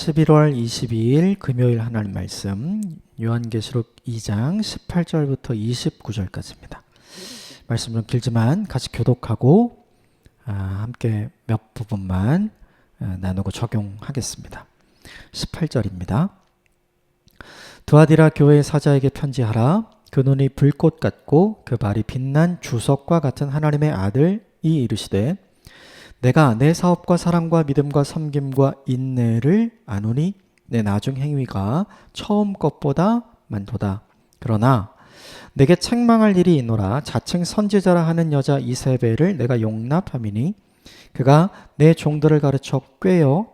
11월 22일 금요일 하나님 말씀 요한계시록 2장 18절부터 29절까지입니다. 말씀 좀 길지만 같이 교독하고 함께 몇 부분만 나누고 적용하겠습니다. 18절입니다. 두아디라 교회의 사자에게 편지하라. 그 눈이 불꽃 같고 그 발이 빛난 주석과 같은 하나님의 아들이 이르시되 내가 내 사업과 사랑과 믿음과 섬김과 인내를 아노니 내 나중 행위가 처음 것보다 많도다. 그러나 내게 책망할 일이 있노라. 자칭 선지자라 하는 여자 이세벨을 내가 용납함이니 그가 내 종들을 가르쳐 꾀어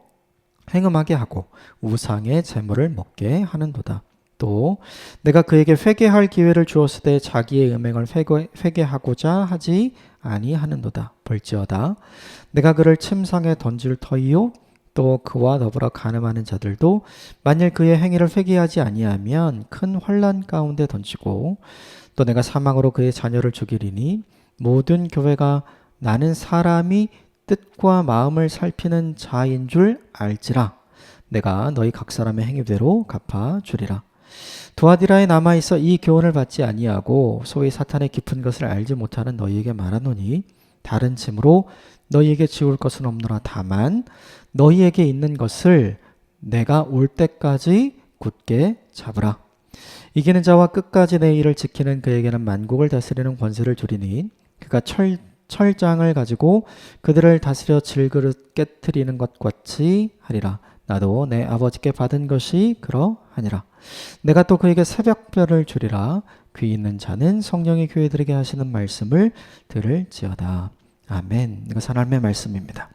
행음하게 하고 우상의 재물을 먹게 하는도다. 또 내가 그에게 회개할 기회를 주었을 때 자기의 음행을 회개하고자 하지 아니하는도다. 볼지어다 내가 그를 침상에 던질 터이요 또 그와 더불어 간음하는 자들도 만일 그의 행위를 회개하지 아니하면 큰 환난 가운데 던지고 또 내가 사망으로 그의 자녀를 죽이리니 모든 교회가 나는 사람이 뜻과 마음을 살피는 자인 줄 알지라. 내가 너희 각 사람의 행위대로 갚아주리라. 두아디라에 남아있어 이 교훈을 받지 아니하고 소위 사탄의 깊은 것을 알지 못하는 너희에게 말하노니 다른 짐으로 너희에게 지울 것은 없노라. 다만 너희에게 있는 것을 내가 올 때까지 굳게 잡으라. 이기는 자와 끝까지 내 일을 지키는 그에게는 만국을 다스리는 권세를 주리니 그가 철장을 가지고 그들을 다스려 질그릇 깨트리는 것 같이 하리라. 나도 내 아버지께 받은 것이 그러하니라. 내가 또 그에게 새벽별을 주리라. 귀 있는 자는 성령이 교회들에게 하시는 말씀을 들을지어다. 아멘. 이것은 하나님의 말씀입니다.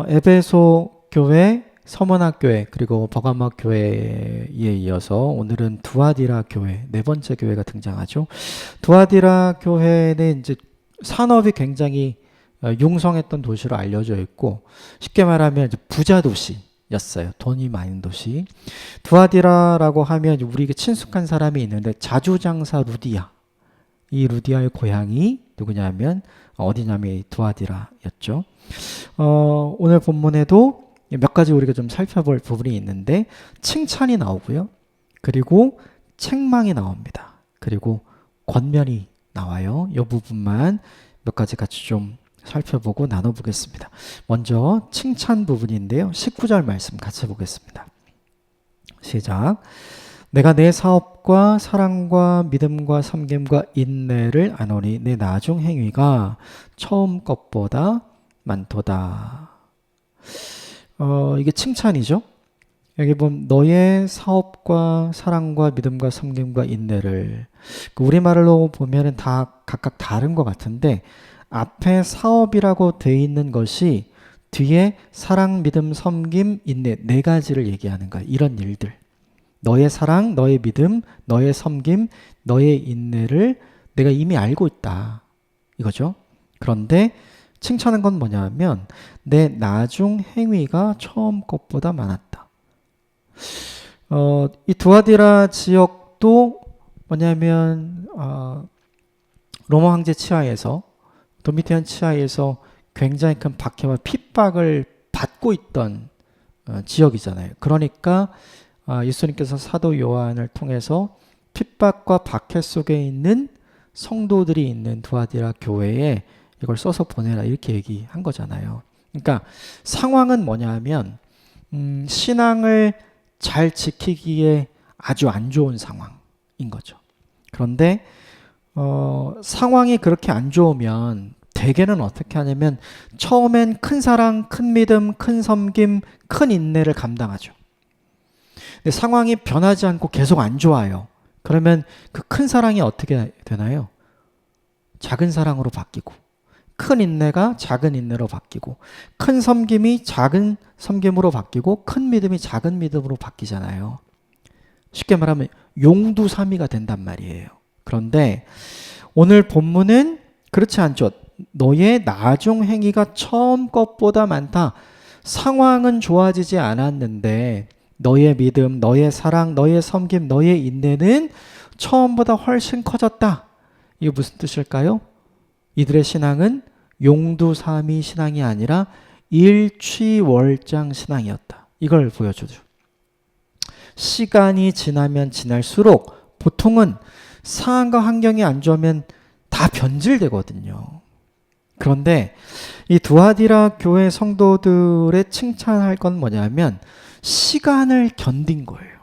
에베소 교회, 서문학교회 그리고 버가모 교회에 이어서 오늘은 두아디라 교회, 네 번째 교회가 등장하죠. 두아디라 교회는 이제 산업이 굉장히 융성했던 도시로 알려져 있고 쉽게 말하면 이제 부자 도시였어요. 돈이 많은 도시. 두아디라라고 하면 우리에게 친숙한 사람이 있는데 자주장사 루디아. 이 루디아의 고향이 누구냐면 어디냐면 두아디라였죠. 오늘 본문에도 몇 가지 우리가 좀 살펴볼 부분이 있는데 칭찬이 나오고요. 그리고 책망이 나옵니다. 그리고 권면이 나와요. 이 부분만 몇 가지 같이 좀 살펴보고 나눠보겠습니다. 먼저 칭찬 부분인데요. 19절 말씀 같이 보겠습니다. 시작. 내가 내 사업과 사랑과 믿음과 섬김과 인내를 아노니 내 나중 행위가 처음 것보다 많도다. 이게 칭찬이죠. 여기 보면 너의 사업과 사랑과 믿음과 섬김과 인내를 우리말로 보면 다 각각 다른 것 같은데 앞에 사업이라고 돼 있는 것이 뒤에 사랑, 믿음, 섬김, 인내 네 가지를 얘기하는 거야. 이런 일들. 너의 사랑, 너의 믿음, 너의 섬김, 너의 인내를 내가 이미 알고 있다. 이거죠. 그런데 칭찬한 건 뭐냐면 내 나중 행위가 처음 것보다 많았다. 이 두아디라 지역도 뭐냐면 로마 황제 치하에서 도미티안 치하에서 굉장히 큰 박해와 핍박을 받고 있던 지역이잖아요. 그러니까 예수님께서 사도 요한을 통해서 핍박과 박해 속에 있는 성도들이 있는 두아디라 교회에 이걸 써서 보내라 이렇게 얘기한 거잖아요. 그러니까 상황은 뭐냐면 신앙을 잘 지키기에 아주 안 좋은 상황인 거죠. 그런데 상황이 그렇게 안 좋으면 대개는 어떻게 하냐면 처음엔 큰 사랑, 큰 믿음, 큰 섬김, 큰 인내를 감당하죠. 근데 상황이 변하지 않고 계속 안 좋아요. 그러면 그 큰 사랑이 어떻게 되나요? 작은 사랑으로 바뀌고 큰 인내가 작은 인내로 바뀌고 큰 섬김이 작은 섬김으로 바뀌고 큰 믿음이 작은 믿음으로 바뀌잖아요. 쉽게 말하면 용두사미가 된단 말이에요. 그런데 오늘 본문은 그렇지 않죠. 너의 나중 행위가 처음 것보다 많다. 상황은 좋아지지 않았는데 너의 믿음, 너의 사랑, 너의 섬김, 너의 인내는 처음보다 훨씬 커졌다. 이게 무슨 뜻일까요? 이들의 신앙은 용두사미 신앙이 아니라 일취월장 신앙이었다. 이걸 보여주죠. 시간이 지나면 지날수록 보통은 상황과 환경이 안 좋으면 다 변질되거든요. 그런데 이 두아디라 교회 성도들의 칭찬할 건 뭐냐면 시간을 견딘 거예요.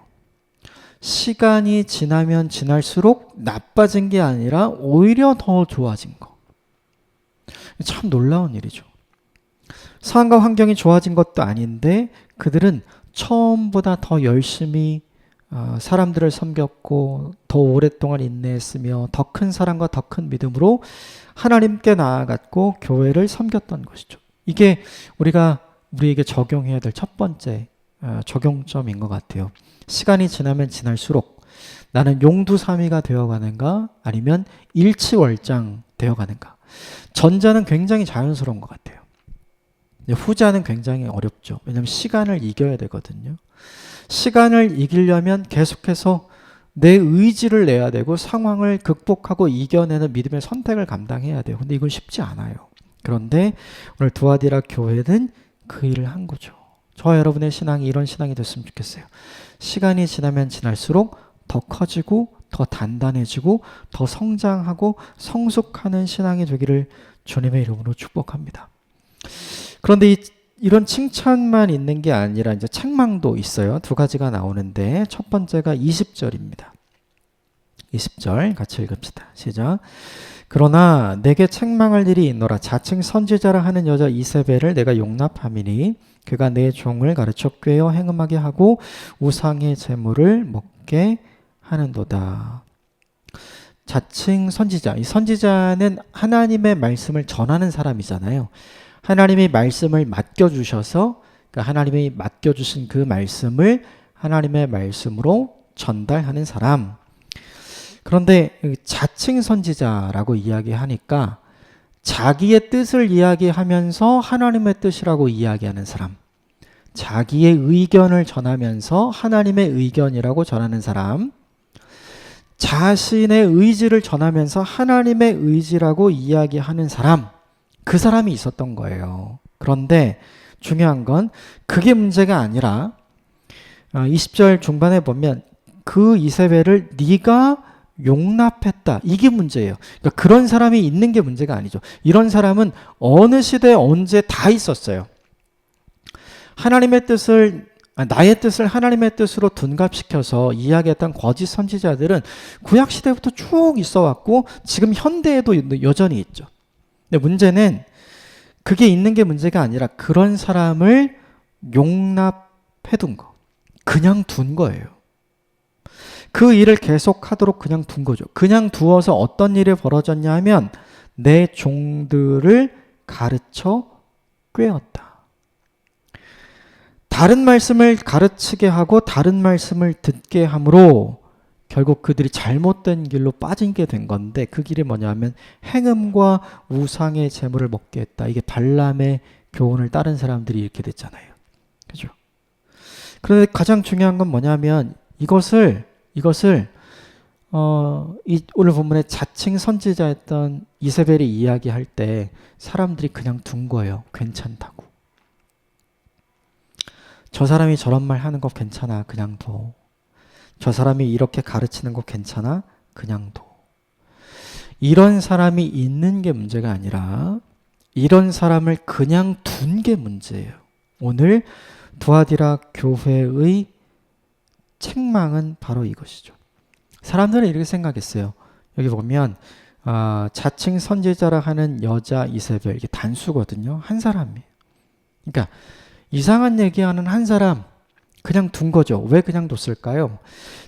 시간이 지나면 지날수록 나빠진 게 아니라 오히려 더 좋아진 거. 참 놀라운 일이죠. 상황과 환경이 좋아진 것도 아닌데 그들은 처음보다 더 열심히 사람들을 섬겼고 더 오랫동안 인내했으며 더 큰 사랑과 더 큰 믿음으로 하나님께 나아갔고 교회를 섬겼던 것이죠. 이게 우리에게 적용해야 될 첫 번째 적용점인 것 같아요. 시간이 지나면 지날수록 나는 용두사미가 되어가는가 아니면 일치월장 되어가는가. 전자는 굉장히 자연스러운 것 같아요. 후자는 굉장히 어렵죠. 왜냐하면 시간을 이겨야 되거든요. 시간을 이기려면 계속해서 내 의지를 내야 되고 상황을 극복하고 이겨내는 믿음의 선택을 감당해야 돼요. 근데 이건 쉽지 않아요. 그런데 오늘 두아디라 교회는 그 일을 한 거죠. 저와 여러분의 신앙이 이런 신앙이 됐으면 좋겠어요. 시간이 지나면 지날수록 더 커지고 더 단단해지고 더 성장하고 성숙하는 신앙이 되기를 주님의 이름으로 축복합니다. 그런데 이런 칭찬만 있는 게 아니라 이제 책망도 있어요. 두 가지가 나오는데 첫 번째가 20절입니다. 20절 같이 읽읍시다. 시작. 그러나 내게 책망할 일이 있노라. 자칭 선지자라 하는 여자 이세벨을 내가 용납함이니 그가 내 종을 가르쳐 꾀어 행음하게 하고 우상의 재물을 먹게 하는도다. 자칭 선지자. 이 선지자는 하나님의 말씀을 전하는 사람이잖아요. 하나님이 말씀을 맡겨주셔서 하나님이 맡겨주신 그 말씀을 하나님의 말씀으로 전달하는 사람. 그런데 자칭 선지자라고 이야기하니까 자기의 뜻을 이야기하면서 하나님의 뜻이라고 이야기하는 사람. 자기의 의견을 전하면서 하나님의 의견이라고 전하는 사람. 자신의 의지를 전하면서 하나님의 의지라고 이야기하는 사람. 그 사람이 있었던 거예요. 그런데 중요한 건 그게 문제가 아니라 20절 중반에 보면 그 이세벨을 네가 용납했다. 이게 문제예요. 그러니까 그런 사람이 있는 게 문제가 아니죠. 이런 사람은 어느 시대에 언제 다 있었어요. 하나님의 뜻을 나의 뜻을 하나님의 뜻으로 둔갑시켜서 이야기했던 거짓 선지자들은 구약 시대부터 쭉 있어왔고 지금 현대에도 여전히 있죠. 근데 문제는 그게 있는 게 문제가 아니라 그런 사람을 용납해둔 거. 그냥 둔 거예요. 그 일을 계속하도록 그냥 둔 거죠. 그냥 두어서 어떤 일이 벌어졌냐 하면 내 종들을 가르쳐 꾀었다. 다른 말씀을 가르치게 하고 다른 말씀을 듣게 함으로 결국 그들이 잘못된 길로 빠지게 된 건데 그 길이 뭐냐면 행음과 우상의 재물을 먹게 했다. 이게 발람의 교훈을 따른 사람들이 이렇게 됐잖아요. 그죠? 그런데 가장 중요한 건 뭐냐면 이것을 오늘 본문에 자칭 선지자였던 이세벨이 이야기할 때 사람들이 그냥 둔 거예요. 괜찮다고. 저 사람이 저런 말 하는 거 괜찮아. 그냥 둬. 저 사람이 이렇게 가르치는 거 괜찮아? 그냥 둬. 이런 사람이 있는 게 문제가 아니라 이런 사람을 그냥 둔 게 문제예요. 오늘 두아디라 교회의 책망은 바로 이것이죠. 사람들은 이렇게 생각했어요. 여기 보면 자칭 선지자라 하는 여자 이세벨, 이게 단수거든요. 한 사람이에요. 그러니까 이상한 얘기하는 한 사람 그냥 둔 거죠. 왜 그냥 뒀을까요?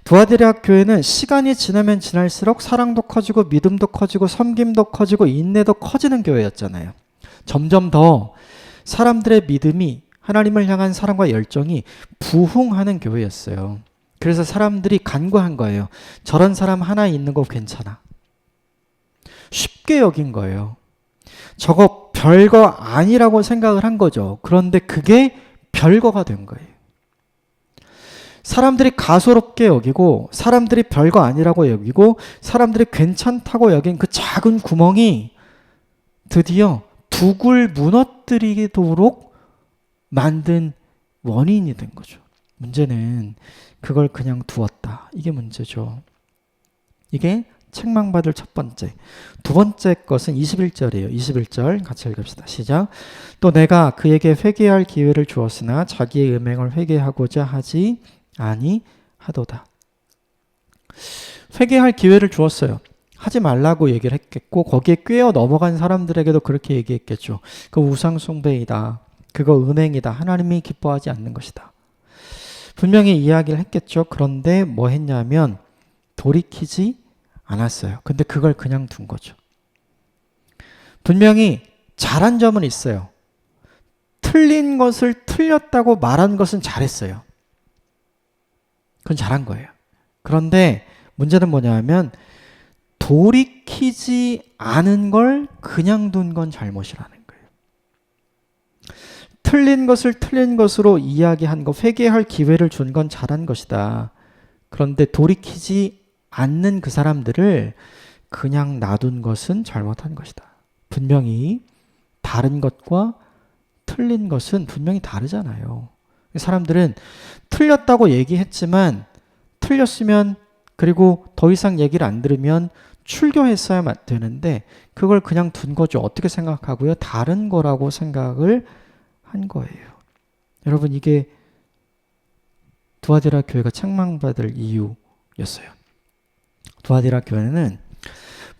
두아디라 교회는 시간이 지나면 지날수록 사랑도 커지고 믿음도 커지고 섬김도 커지고 인내도 커지는 교회였잖아요. 점점 더 사람들의 믿음이 하나님을 향한 사랑과 열정이 부흥하는 교회였어요. 그래서 사람들이 간과한 거예요. 저런 사람 하나 있는 거 괜찮아. 쉽게 여긴 거예요. 저거 별거 아니라고 생각을 한 거죠. 그런데 그게 별거가 된 거예요. 사람들이 가소롭게 여기고 사람들이 별거 아니라고 여기고 사람들이 괜찮다고 여긴 그 작은 구멍이 드디어 둑을 무너뜨리도록 만든 원인이 된 거죠. 문제는 그걸 그냥 두었다. 이게 문제죠. 이게 책망받을 첫 번째. 두 번째 것은 21절이에요. 21절 같이 읽읍시다. 시작. 또 내가 그에게 회개할 기회를 주었으나 자기의 음행을 회개하고자 하지 아니하도다. 회개할 기회를 주었어요. 하지 말라고 얘기를 했겠고 거기에 꿰어 넘어간 사람들에게도 그렇게 얘기했겠죠. 그 우상 숭배이다. 그거 음행이다. 하나님이 기뻐하지 않는 것이다. 분명히 이야기를 했겠죠. 그런데 뭐 했냐면 돌이키지 않았어요. 근데 그걸 그냥 둔 거죠. 분명히 잘한 점은 있어요. 틀린 것을 틀렸다고 말한 것은 잘했어요. 그건 잘한 거예요. 그런데 문제는 뭐냐면 돌이키지 않은 걸 그냥 둔 건 잘못이라는 거예요. 틀린 것을 틀린 것으로 이야기한 거, 회개할 기회를 준 건 잘한 것이다. 그런데 돌이키지 않는 그 사람들을 그냥 놔둔 것은 잘못한 것이다. 분명히 다른 것과 틀린 것은 분명히 다르잖아요. 사람들은 틀렸다고 얘기했지만 틀렸으면 그리고 더 이상 얘기를 안 들으면 출교했어야 되는데 그걸 그냥 둔 거죠. 어떻게 생각하고요? 다른 거라고 생각을 한 거예요. 여러분 이게 두아디라 교회가 책망받을 이유였어요. 두아디라 교회는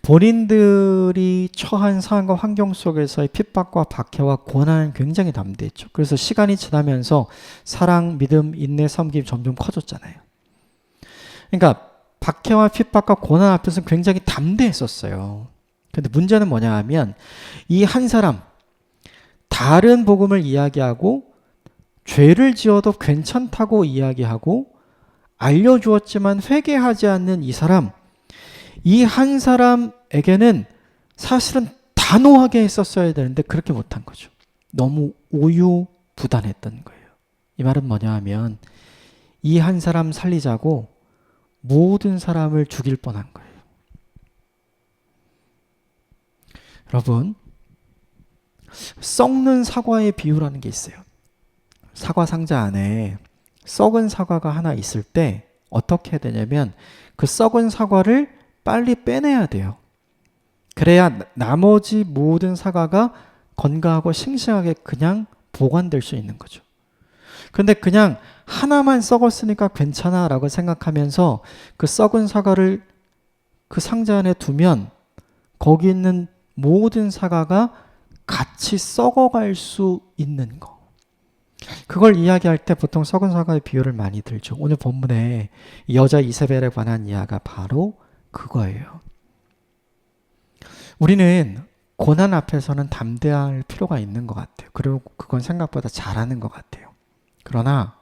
본인들이 처한 상황과 환경 속에서의 핍박과 박해와 고난은 굉장히 담대했죠. 그래서 시간이 지나면서 사랑, 믿음, 인내, 섬김이 점점 커졌잖아요. 그러니까 박해와 핍박과 고난 앞에서 굉장히 담대했었어요. 근데 문제는 뭐냐 하면 이 한 사람, 다른 복음을 이야기하고 죄를 지어도 괜찮다고 이야기하고 알려주었지만 회개하지 않는 이 사람, 이 한 사람에게는 사실은 단호하게 했었어야 되는데 그렇게 못한 거죠. 너무 우유부단했던 거예요. 이 말은 뭐냐 하면 이 한 사람 살리자고 모든 사람을 죽일 뻔한 거예요. 여러분, 썩는 사과의 비유라는 게 있어요. 사과 상자 안에 썩은 사과가 하나 있을 때 어떻게 해야 되냐면 그 썩은 사과를 빨리 빼내야 돼요. 그래야 나머지 모든 사과가 건강하고 싱싱하게 그냥 보관될 수 있는 거죠. 근데 그냥 하나만 썩었으니까 괜찮아 라고 생각하면서 그 썩은 사과를 그 상자 안에 두면 거기 있는 모든 사과가 같이 썩어갈 수 있는 거. 그걸 이야기할 때 보통 썩은 사과의 비유를 많이 들죠. 오늘 본문에 여자 이세벨에 관한 이야기가 바로 그거예요. 우리는 고난 앞에서는 담대할 필요가 있는 것 같아요. 그리고 그건 생각보다 잘하는 것 같아요. 그러나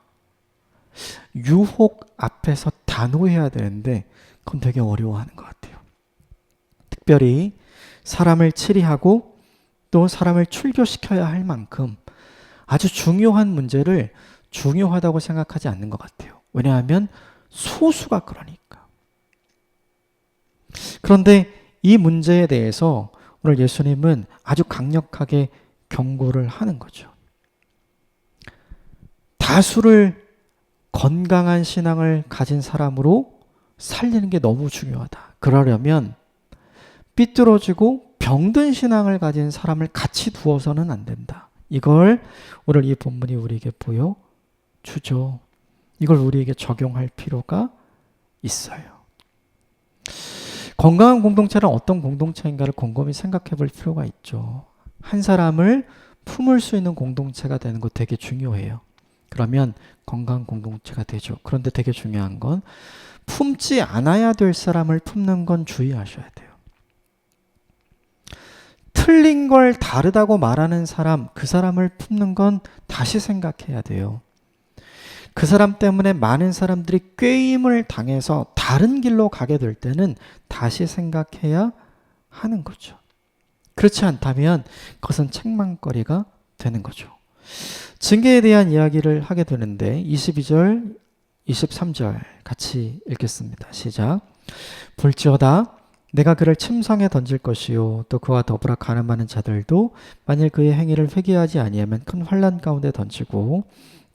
유혹 앞에서 단호해야 되는데 그건 되게 어려워하는 것 같아요. 특별히 사람을 치리하고 또 사람을 출교시켜야 할 만큼 아주 중요한 문제를 중요하다고 생각하지 않는 것 같아요. 왜냐하면 소수가 그러니까. 그런데 이 문제에 대해서 오늘 예수님은 아주 강력하게 경고를 하는 거죠. 다수를 건강한 신앙을 가진 사람으로 살리는 게 너무 중요하다. 그러려면 삐뚤어지고 병든 신앙을 가진 사람을 같이 두어서는 안 된다. 이걸 오늘 이 본문이 우리에게 보여주죠. 이걸 우리에게 적용할 필요가 있어요. 건강한 공동체는 어떤 공동체인가를 곰곰이 생각해 볼 필요가 있죠. 한 사람을 품을 수 있는 공동체가 되는 거 되게 중요해요. 그러면 건강한 공동체가 되죠. 그런데 되게 중요한 건 품지 않아야 될 사람을 품는 건 주의하셔야 돼요. 틀린 걸 다르다고 말하는 사람, 그 사람을 품는 건 다시 생각해야 돼요. 그 사람 때문에 많은 사람들이 꾀임을 당해서 다른 길로 가게 될 때는 다시 생각해야 하는 거죠. 그렇지 않다면 그것은 책망거리가 되는 거죠. 징계에 대한 이야기를 하게 되는데 22절, 23절 같이 읽겠습니다. 시작. 볼지어다 내가 그를 침상에 던질 것이요 또 그와 더불어 가늠하는 자들도 만일 그의 행위를 회개하지 아니하면 큰 환난 가운데 던지고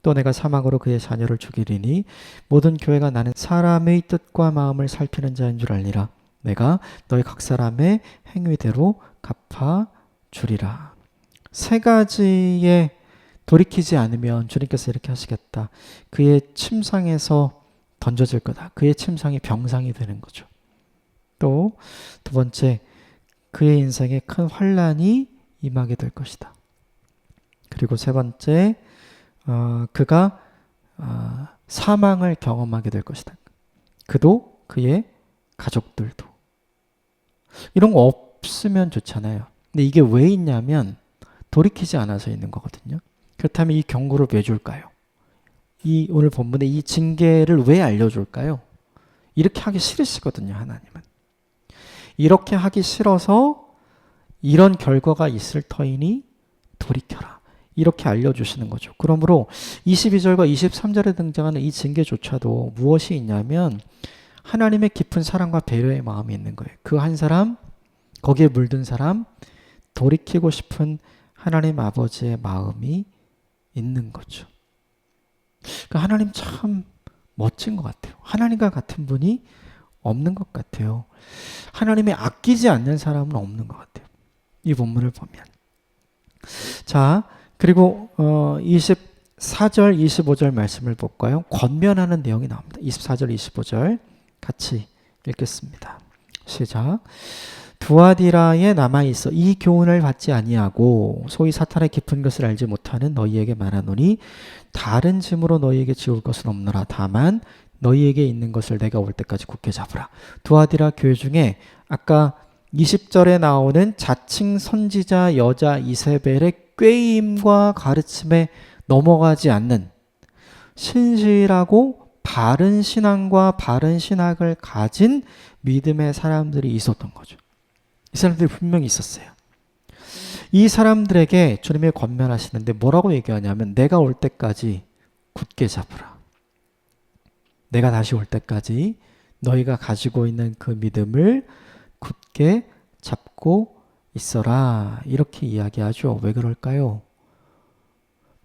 또 내가 사망으로 그의 자녀를 죽이리니 모든 교회가 나는 사람의 뜻과 마음을 살피는 자인 줄 알리라. 내가 너희 각 사람의 행위대로 갚아 주리라. 세 가지에 돌이키지 않으면 주님께서 이렇게 하시겠다. 그의 침상에서 던져질 거다. 그의 침상이 병상이 되는 거죠. 또 두 번째, 그의 인생에 큰 환난이 임하게 될 것이다. 그리고 세 번째, 그가 사망을 경험하게 될 것이다. 그도 그의 가족들도. 이런 거 없으면 좋잖아요. 근데 이게 왜 있냐면 돌이키지 않아서 있는 거거든요. 그렇다면 이 경고를 왜 줄까요? 이 오늘 본문에 이 징계를 왜 알려줄까요? 이렇게 하기 싫으시거든요, 하나님은. 이렇게 하기 싫어서 이런 결과가 있을 터이니 돌이켜라. 이렇게 알려주시는 거죠. 그러므로 22절과 23절에 등장하는 이 징계조차도 무엇이 있냐면 하나님의 깊은 사랑과 배려의 마음이 있는 거예요. 그 한 사람, 거기에 물든 사람, 돌이키고 싶은 하나님 아버지의 마음이 있는 거죠. 그러니까 하나님 참 멋진 것 같아요. 하나님과 같은 분이 없는 것 같아요. 하나님이 아끼지 않는 사람은 없는 것 같아요. 이 본문을 보면. 자, 그리고 24절, 25절 말씀을 볼까요? 권면하는 내용이 나옵니다. 24절, 25절 같이 읽겠습니다. 시작. 두아디라에 남아있어 이 교훈을 받지 아니하고 소위 사탄의 깊은 것을 알지 못하는 너희에게 말하노니 다른 짐으로 너희에게 지울 것은 없노라. 다만 너희에게 있는 것을 내가 올 때까지 굳게 잡으라. 두아디라 교회 중에 아까 20절에 나오는 자칭 선지자 여자 이세벨의 꾀임과 가르침에 넘어가지 않는 신실하고 바른 신앙과 바른 신학을 가진 믿음의 사람들이 있었던 거죠. 이 사람들이 분명히 있었어요. 이 사람들에게 주님이 권면하시는데 뭐라고 얘기하냐면 내가 올 때까지 굳게 잡으라. 내가 다시 올 때까지 너희가 가지고 있는 그 믿음을 굳게 잡고 있어라. 이렇게 이야기하죠. 왜 그럴까요?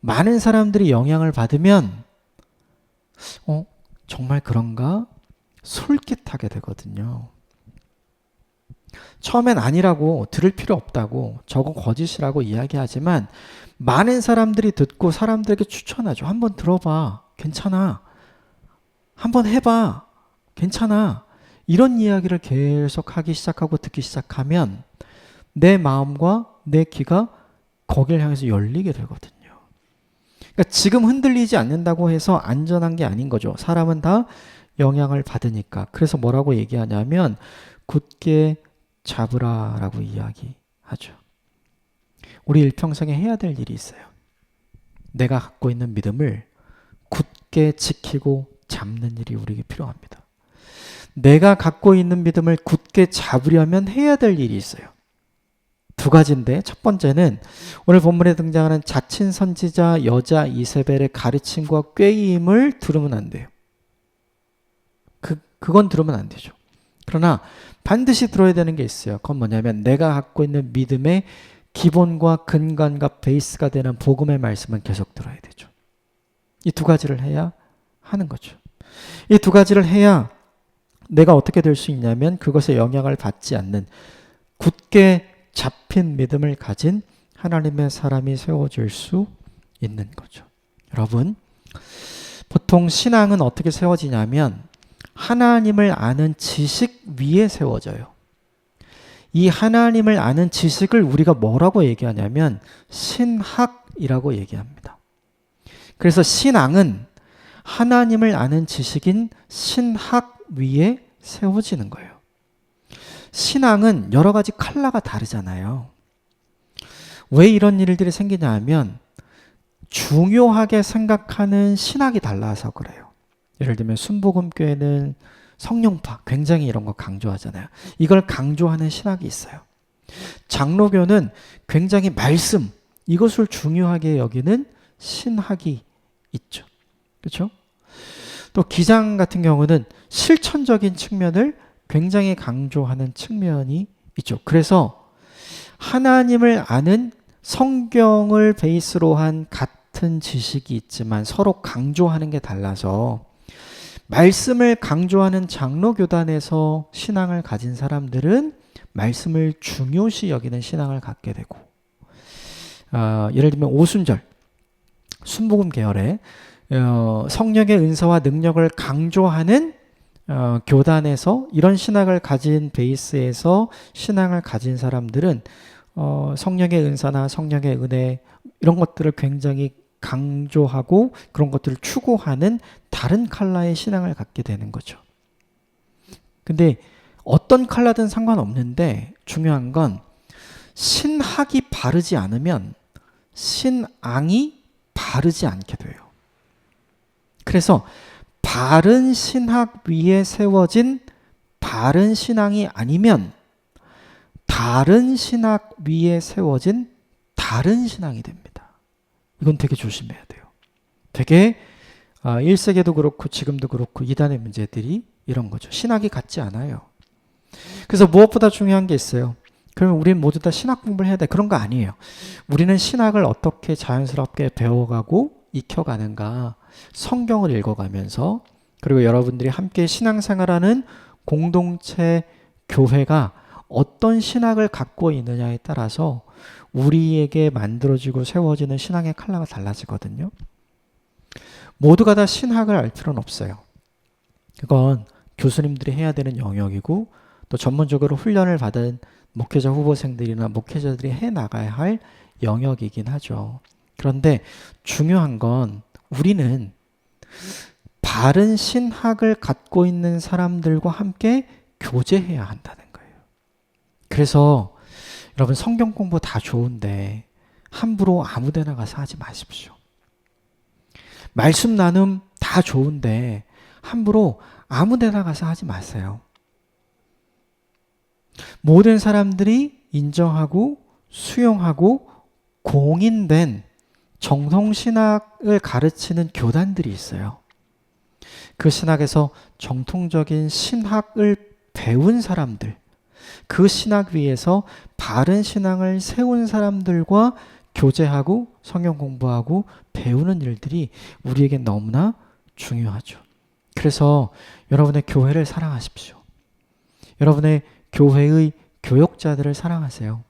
많은 사람들이 영향을 받으면 정말 그런가? 솔깃하게 되거든요. 처음엔 아니라고 들을 필요 없다고 저거 거짓이라고 이야기하지만 많은 사람들이 듣고 사람들에게 추천하죠. 한번 들어봐. 괜찮아. 한번 해봐. 괜찮아. 이런 이야기를 계속 하기 시작하고 듣기 시작하면 내 마음과 내 귀가 거기를 향해서 열리게 되거든요. 그러니까 지금 흔들리지 않는다고 해서 안전한 게 아닌 거죠. 사람은 다 영향을 받으니까. 그래서 뭐라고 얘기하냐면 굳게 잡으라라고 이야기하죠. 우리 일평생에 해야 될 일이 있어요. 내가 갖고 있는 믿음을 굳게 지키고 잡는 일이 우리에게 필요합니다. 내가 갖고 있는 믿음을 굳게 잡으려면 해야 될 일이 있어요. 두 가지인데 첫 번째는 오늘 본문에 등장하는 자칭 선지자 여자 이세벨의 가르침과 꾀임을 들으면 안 돼요. 그건 들으면 안 되죠. 그러나 반드시 들어야 되는 게 있어요. 그건 뭐냐면 내가 갖고 있는 믿음의 기본과 근간과 베이스가 되는 복음의 말씀은 계속 들어야 되죠. 이 두 가지를 해야 하는 거죠. 이 두 가지를 해야 내가 어떻게 될 수 있냐면 그것에 영향을 받지 않는 굳게 잡힌 믿음을 가진 하나님의 사람이 세워질 수 있는 거죠. 여러분, 보통 신앙은 어떻게 세워지냐면 하나님을 아는 지식 위에 세워져요. 이 하나님을 아는 지식을 우리가 뭐라고 얘기하냐면 신학이라고 얘기합니다. 그래서 신앙은 하나님을 아는 지식인 신학 위에 세워지는 거예요. 신앙은 여러 가지 컬러가 다르잖아요. 왜 이런 일들이 생기냐 하면 중요하게 생각하는 신학이 달라서 그래요. 예를 들면 순복음교회는 성령파 굉장히 이런 거 강조하잖아요. 이걸 강조하는 신학이 있어요. 장로교는 굉장히 말씀 이것을 중요하게 여기는 신학이 있죠. 그렇죠? 또 기장 같은 경우는 실천적인 측면을 굉장히 강조하는 측면이 있죠. 그래서 하나님을 아는 성경을 베이스로 한 같은 지식이 있지만 서로 강조하는 게 달라서 말씀을 강조하는 장로교단에서 신앙을 가진 사람들은 말씀을 중요시 여기는 신앙을 갖게 되고 예를 들면 오순절, 순복음 계열의 성령의 은사와 능력을 강조하는 교단에서 이런 신학을 가진 베이스에서 신앙을 가진 사람들은 성령의 은사나 성령의 은혜 이런 것들을 굉장히 강조하고 그런 것들을 추구하는 다른 컬러의 신앙을 갖게 되는 거죠. 근데 어떤 컬러든 상관없는데 중요한 건 신학이 바르지 않으면 신앙이 바르지 않게 돼요. 그래서 바른 신학 위에 세워진 바른 신앙이 아니면 다른 신학 위에 세워진 다른 신앙이 됩니다. 이건 되게 조심해야 돼요. 되게 1세기에도 그렇고 지금도 그렇고 이단의 문제들이 이런 거죠. 신학이 같지 않아요. 그래서 무엇보다 중요한 게 있어요. 그러면 우리는 모두 다 신학 공부를 해야 돼. 그런 거 아니에요. 우리는 신학을 어떻게 자연스럽게 배워가고 익혀가는가. 성경을 읽어가면서 그리고 여러분들이 함께 신앙생활하는 공동체 교회가 어떤 신학을 갖고 있느냐에 따라서 우리에게 만들어지고 세워지는 신앙의 컬러가 달라지거든요. 모두가 다 신학을 알 필요는 없어요. 그건 교수님들이 해야 되는 영역이고 또 전문적으로 훈련을 받은 목회자 후보생들이나 목회자들이 해나가야 할 영역이긴 하죠. 그런데 중요한 건 우리는 바른 신학을 갖고 있는 사람들과 함께 교제해야 한다는 거예요. 그래서 여러분 성경 공부 다 좋은데 함부로 아무 데나 가서 하지 마십시오. 말씀 나눔 다 좋은데 함부로 아무 데나 가서 하지 마세요. 모든 사람들이 인정하고 수용하고 공인된 정통신학을 가르치는 교단들이 있어요. 그 신학에서 정통적인 신학을 배운 사람들, 그 신학 위에서 바른 신앙을 세운 사람들과 교제하고 성경 공부하고 배우는 일들이 우리에게 너무나 중요하죠. 그래서 여러분의 교회를 사랑하십시오. 여러분의 교회의 교역자들을 사랑하세요.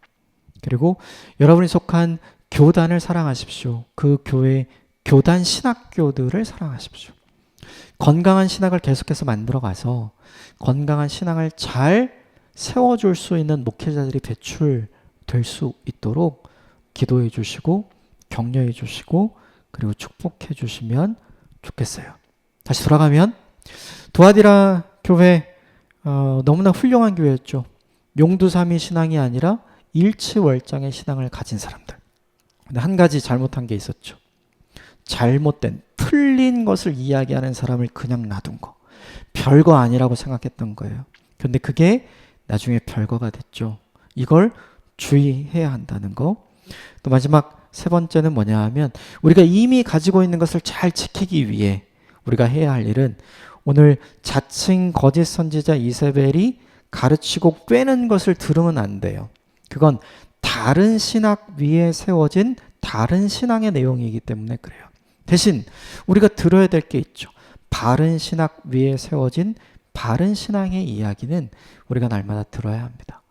그리고 여러분이 속한 교단을 사랑하십시오. 그 교회 교단 신학교들을 사랑하십시오. 건강한 신학을 계속해서 만들어가서 건강한 신앙을 잘 세워줄 수 있는 목회자들이 배출될 수 있도록 기도해 주시고 격려해 주시고 그리고 축복해 주시면 좋겠어요. 다시 돌아가면 두아디라 교회 너무나 훌륭한 교회였죠. 용두삼위 신앙이 아니라 일치월장의 신앙을 가진 사람들. 근데 한 가지 잘못한 게 있었죠. 잘못된 틀린 것을 이야기하는 사람을 그냥 놔둔 거. 별거 아니라고 생각했던 거예요. 그런데 그게 나중에 별거가 됐죠. 이걸 주의해야 한다는 거. 또 마지막 세 번째는 뭐냐 하면 우리가 이미 가지고 있는 것을 잘 지키기 위해 우리가 해야 할 일은 오늘 자칭 거짓 선지자 이세벨이 가르치고 꿰는 것을 들으면 안 돼요. 그건 다른 신학 위에 세워진 다른 신앙의 내용이기 때문에 그래요. 대신 우리가 들어야 될 게 있죠. 바른 신학 위에 세워진 바른 신앙의 이야기는 우리가 날마다 들어야 합니다.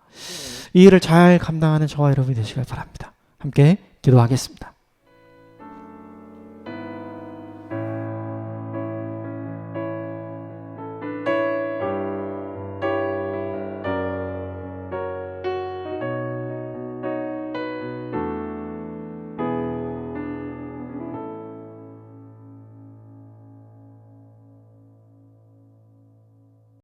이 일을 잘 감당하는 저와 여러분이 되시길 바랍니다. 함께 기도하겠습니다.